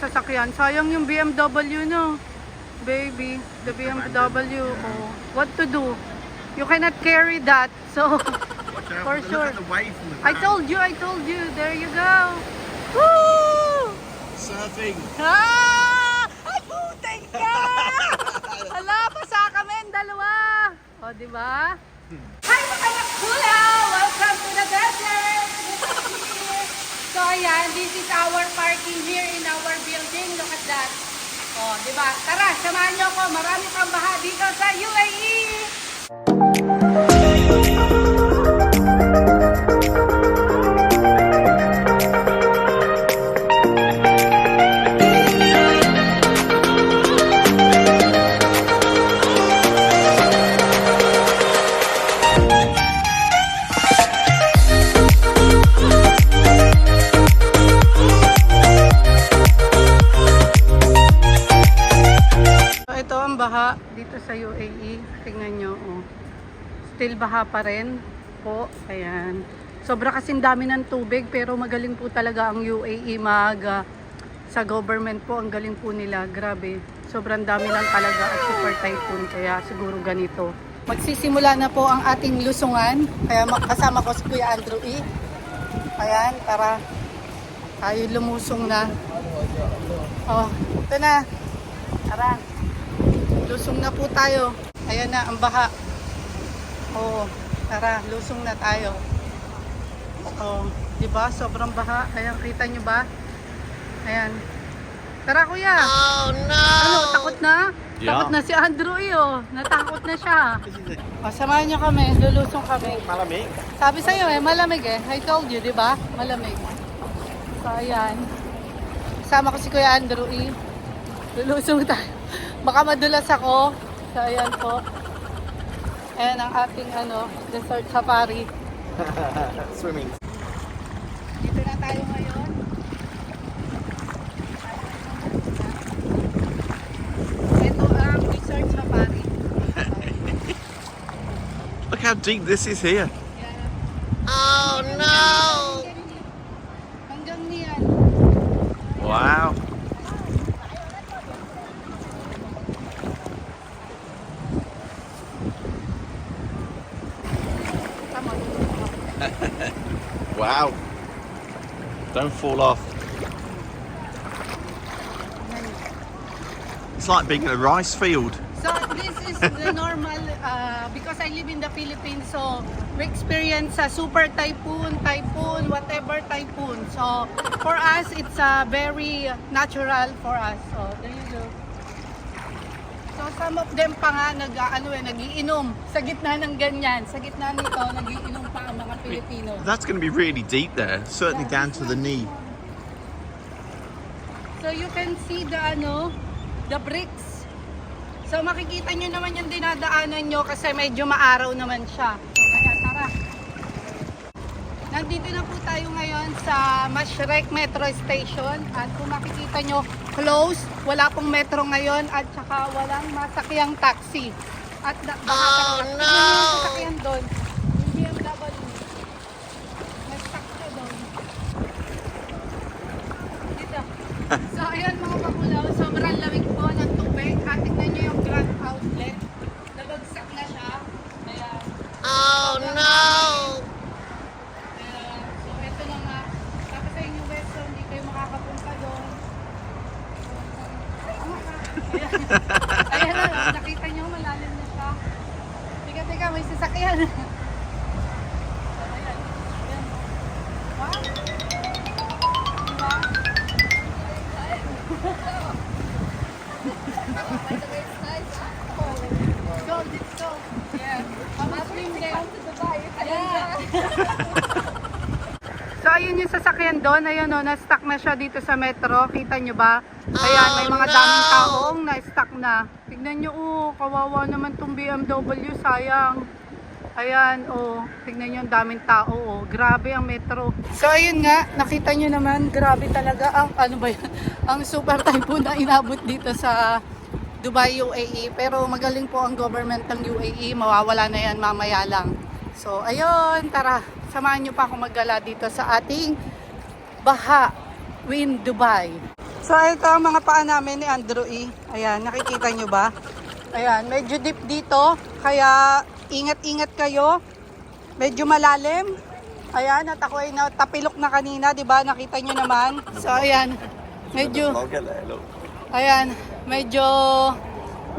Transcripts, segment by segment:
sasakyan. Sayang yung BMW, no? Baby, the BMW. Oh, what to do? You cannot carry that. So, for sure. I told you. There you go. Woo! Surfing. Ah! Ay, puting ka! Hala, pasa kami, dalawa. O, di ba? Hi, mga nakula! Welcome to the desert! So, ayan, this is our parking here in our building. Look at that. O, di ba? Tara, samahan niyo ako. Marami pang baha dito sa UAE. Ito ang baha dito sa UAE. Tingnan nyo. Oh. Still baha pa rin po. Ayan. Sobra kasing dami ng tubig pero magaling po talaga ang UAE sa government po. Ang galing po nila. Grabe. Sobrang dami lang talaga at super typhoon. Kaya siguro ganito. Magsisimula na po ang ating lusungan. Kaya kasama ko si Kuya Andrew E. Ayan. Tara. Tayo lumusong na. Oh, ito na. Tara. Lusong na po tayo. Ayan na, ang baha. Oo, tara, lusong na tayo. Oo, diba? Sobrang baha. Ayan, kita nyo ba? Ayan. Tara, kuya. Oh no! Ano, takot na? Yeah. Takot na si Andrew iyo. Natakot na siya. O, samahan nyo kami. Lulusong kami. Malamig. Sabi sa'yo malamig eh. I told you, diba? Malamig. So, ayan. Kasama ko si Kuya Andrew E. Lulusong tayo. Baka madulas ako. So, ayan po. Ayan ang ating desert safari. Swimming. Dito na tayo ngayon. Ito ang desert safari. Look how deep this is here. Ayan. Oh no! Hanggang niyan. Wow. Wow. Don't fall off. It's like being in a rice field. So this is the normal, because I live in the Philippines, so we experience a super typhoon, whatever typhoon. So for us, it's very natural for us. So there you go. So some of them pa nga nagiinom sa gitna ng ganyan. Sa gitna nito, nagiinom pa ang mga Pilipino. That's going to be really deep there, certainly down to the knee. So you can see the bricks. So makikita nyo naman yung dinadaanan nyo kasi medyo maaraw naman siya. So kaya tara. Nandito na po tayo ngayon sa Mashrek Metro Station. At kung makikita nyo, close. Wala pong metro ngayon at saka walang masakyang taxi. At baka yung sasakyan doon. Yung BMW. Nag-stuck siya doon. Dito. So ayan mga kapulaw, sobrang lamig po ng tubig. At tignan nyo yung Grand Outlet. Nabagsak na siya. Ayan. Oh no! So ito na nga. Tapos sa inyong West, hindi kayo makakapunta doon. Ayan na, nakita nyo, malalim na siya. Teka, may sasakyan. Ayan. Ayan. Wow. Diba? It's cold. Yeah. I'm swim there. Yeah. So ayun yung sasakyan doon. Ayun na-stuck na siya dito sa metro. Kita nyo ba? Ayan, may mga daming taong na-stuck na. Tignan nyo, kawawa naman tong BMW. Sayang. Ayan, tignan nyo, ang daming tao. Grabe ang metro. So ayun nga, nakita nyo naman, grabe talaga ang, ang super typhoon na inabot dito sa Dubai, UAE. Pero magaling po ang government ng UAE. Mawawala na yan mamaya lang. So ayun, tara. Samahan nyo pa ako maggala dito sa ating Baha in Dubai. So, ito ang mga paa namin ni Andrew E. Ayan, nakikita nyo ba? Ayan, medyo deep dito. Kaya, ingat-ingat kayo. Medyo malalim. Ayan, at ako ay natapilok na kanina, di ba? Nakita nyo naman. So, ayan. Medyo, ayan, medyo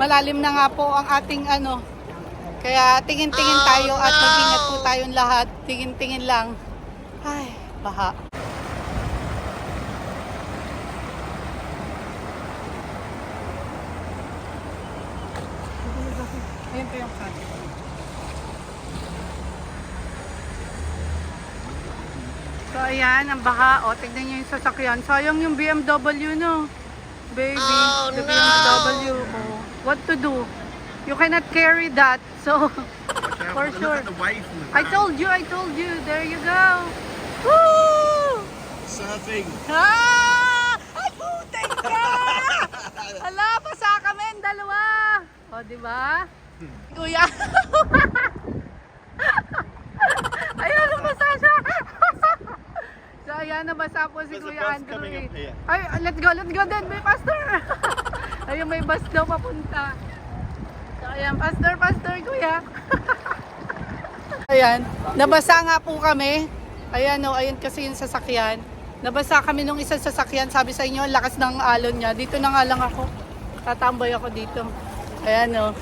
malalim na nga po ang ating ano. Kaya, tingin-tingin tayo at mag-ingat po tayong lahat. Tingin-tingin lang. Ay, baha. Ayan po yung cut. So, ayan, ang baha. O, tignan nyo yung sasakyan. Sayang yung BMW, no? Baby, the BMW. Oh, what to do? You cannot carry that. So, for sure. I told you. There you go. Woo! Surfing. Ah! Ay, putek ka! Hala, pasa kami, dalawa. O, di ba? Kuya. Ayun, nabasa siya. So, ayan, nabasa po si There's a Kuya bus Andrew. coming up here. Ay, let's go din. May pastor. Ayun, may bus daw papunta. So, ayan, pastor, kuya. Ayan, nabasa nga po kami. Ayan, no, ayun kasi yung sasakyan. Nabasa kami nung isang sasakyan. Sabi sa inyo, ang lakas ng alon niya. Dito na nga lang ako. Tatambay ako dito. Ayan, no.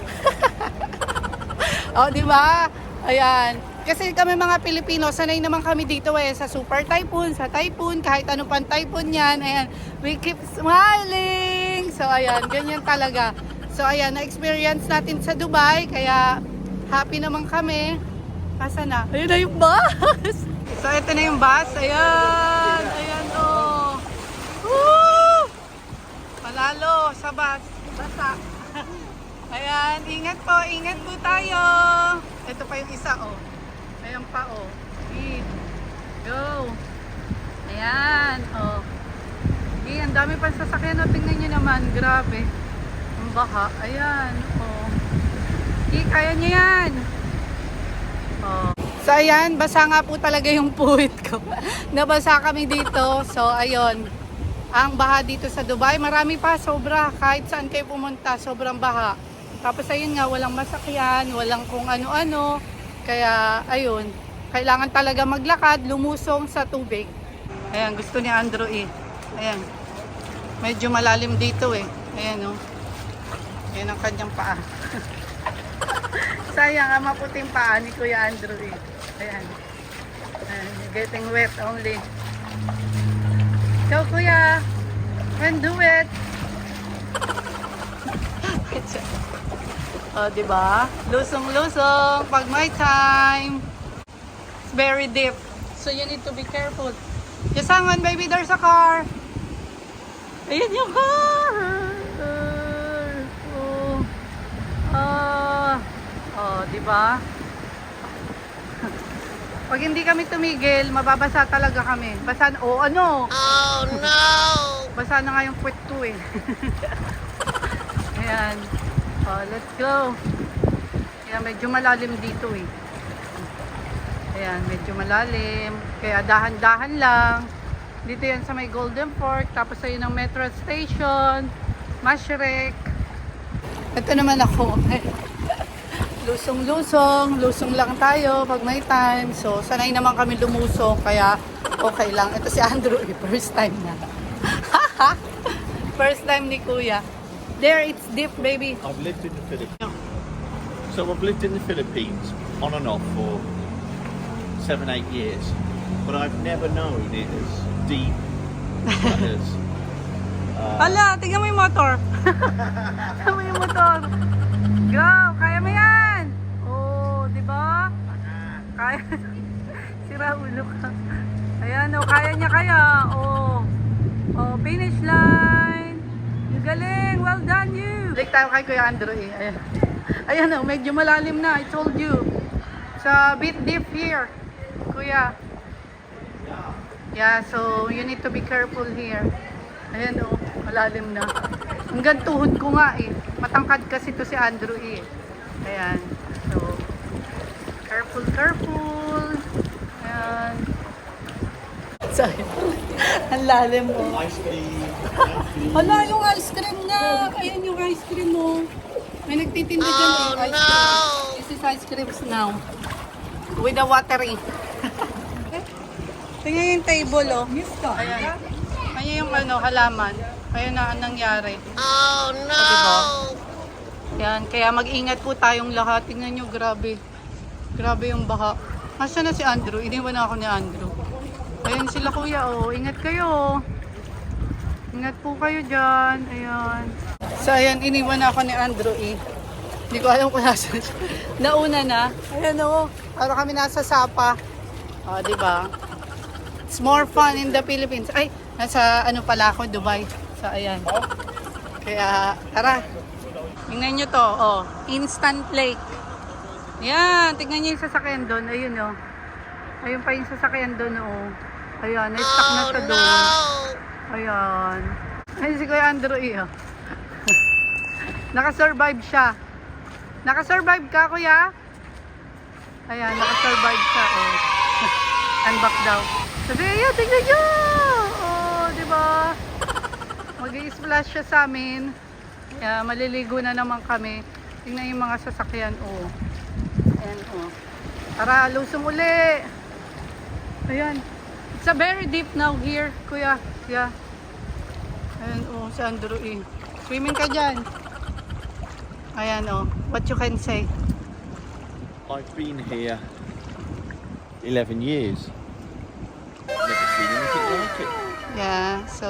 O, di ba? Ayan. Kasi kami mga Pilipino, sanay naman kami dito sa super typhoon, sa typhoon, kahit ano pang typhoon yan. Ayan, we keep smiling. So, ayan, ganyan talaga. So, ayan, na-experience natin sa Dubai, kaya happy naman kami. Asa na? Ayun na yung bus. So, ito na yung bus. Ayan, oh. Woo! Palalo sa bus. Basa. Ayan, ingat po tayo. Ito pa yung isa, oh. Ayan pa, oh. Speed. Go. Ayan, oh. Okay, ang dami pang sasakyan. Oh, tingnan nyo naman. Grabe. Ang baha. Ayan, oh. Okay, kaya nyo yan. Oh. So, ayan. Basa nga po talaga yung puwit ko. Nabasa kami dito. So, ayun. Ang baha dito sa Dubai. Marami pa, sobra. Kahit saan kayo pumunta, sobrang baha. Tapos ayun nga, walang masakyan, walang kung ano-ano. Kaya ayun, kailangan talaga maglakad, lumusong sa tubig. Ayan, gusto ni Andrew eh. Ayan, medyo malalim dito eh. Ayan oh. Ayan ang kanyang paa. Sayang ang maputing paa ni Kuya Andrew eh. Ayan. Ayan, getting wet only. Go Kuya, can do it. Oh, di ba? Lusong-lusong pag may time. It's very deep. So you need to be careful. Just hang on, baby. There's a car. Ayan yung car. Oh, di ba? Pag hindi kami tumigil, mababasa talaga kami. Basa, ano? Oh no! Basa na nga yung puwet ko eh. Ayan. Oh, let's go. Ayan, medyo malalim dito eh. Ayan, medyo malalim. Kaya dahan-dahan lang. Dito yan sa may Golden Fork. Tapos ayun ang metro station. Mashrek. Ito naman ako. Lusong-lusong. Lusong lang tayo pag may time. So, sanay naman kami lumusong. Kaya okay lang. Ito si Andrew. First time na. First time ni Kuya. There, it's deep, baby. I've lived in the Philippines. So I've lived in the Philippines on and off for 7-8 years, but I've never known it as deep as. Hala, tingnan mo yung motor. Tingnan mo yung motor. Go, kaya mo yan. Oh, di ba? Kaya. Sira ulo ka. Ayan, oh, kaya niya kaya. Oh, finish line. Galing, well done you. Balik tayo kay Kuya Andrew eh. Ayan. Ayan oh, medyo malalim na. I told you. It's a bit deep here, Kuya. Yeah, so you need to be careful here. Ayan oh, malalim na. Hanggang tuhod ko nga eh. Matangkad kasi to si Andrew eh. Ayan. So, careful. Ayan. Sorry. Ang lalim mo. Nice Hala, yung ice cream nga. Ayan yung ice cream mo. May nagtitinda dyan yung ice cream. This is ice creams now. With the watery. Tingnan yung table, oh. Ayan. Ayan yung halaman. Ayan na ang nangyari. Oh, no! Diba? Yan, kaya mag-ingat po tayong lahat. Tingnan nyo, grabe. Grabe yung baha. Nasaan na si Andrew? Iniwan na ako ni Andrew. Ayan sila kuya, oh. Ingat kayo. Ingat po kayo dyan. Ayan. So, ayan, iniwan na ako ni Andrew, eh. Hindi ko alam kung nasa siya. Nauna na. Ayan, oh. Para kami nasa Sapa. Oh, diba? It's more fun in the Philippines. Ay, nasa ano pala ako, Dubai. So, ayan. Kaya, tara. Tingnan nyo to, oh. Instant lake. Yan, tingnan nyo yung sasakyan doon. Ayun, oh. Ayun pa yung sasakyan doon, oh. Ayan, na-stuck na siya doon. Ayan. Ayun si Kuya Andrew, oh. Nakasurvive siya. Nakasurvive ka, Kuya? Ayan, nakasurvive siya, oh. Unback daw. Sabi, ayan, tingnan nyo! Oh, diba? Mag-i-splash siya sa amin. Kaya maliligo na naman kami. Tingnan yung mga sasakyan, oh. Ayan, oh. Tara, lusong uli. Ayan. It's a very deep now here, Kuya. Yeah. Ayan, oh, si Andrew, eh. Swimming ka dyan. Ayan, oh. What you can say? I've been here 11 years. Never seen anything like it. Yeah, so,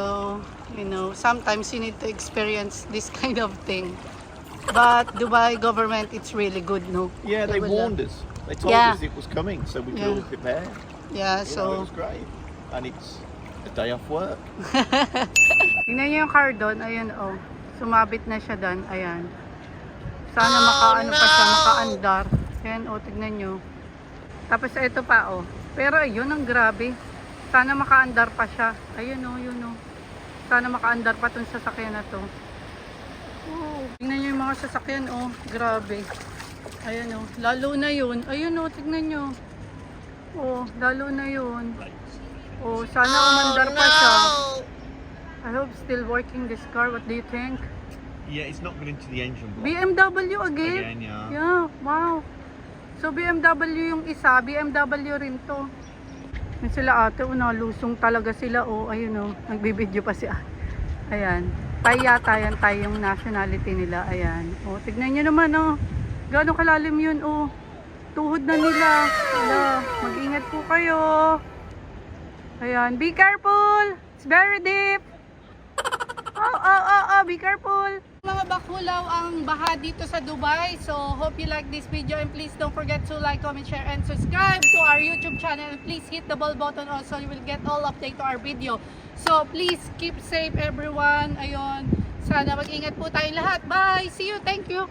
you know, sometimes you need to experience this kind of thing. But Dubai government, it's really good, no? Yeah, they will, warned us. They told Yeah. us it was coming, so we could Yeah. all prepare. Yeah, You know, it so, was great. And it's a day off work. tingnan niyo yung car doon. Ayan, oh. Sumabit na siya doon. Ayan. Sana makaano pa siya, makaandar. Ayan, oh, tignan nyo. Tapos ito pa, oh. Pero ayun, ang grabe. Sana makaandar pa siya. Ayun, oh, yun, oh. Sana makaandar pa tong sasakyan na to. Oh, tingnan nyo yung mga sasakyan, oh. Grabe. Ayan, oh. Lalo na yun. Ayun, oh, tignan nyo. Oh, lalo na yun. Oh, sana umandar pa siya. I hope still working this car. What do you think? Yeah, it's not going into the engine block. BMW again? Again, yeah. Yeah, wow. So BMW yung isa, BMW rin to. Yung sila ate, nalusong talaga sila. Oh, ayun oh, nagbibideo pa si ate. Ayan. Tay yata yan, tay yung nationality nila. Ayan. Oh, tignan nyo naman oh. Gaano kalalim yun oh. Tuhod na nila. Hala, mag-ingat po kayo. Ayan, be careful. It's very deep. Oh, be careful. Mga bakulaw ang baha dito sa Dubai. So, hope you like this video and please don't forget to like, comment, share, and subscribe to our YouTube channel. And please hit the bell button also. You will get all update to our video. So, please keep safe everyone. Ayun. Sana mag-ingat po tayong lahat. Bye! See you! Thank you!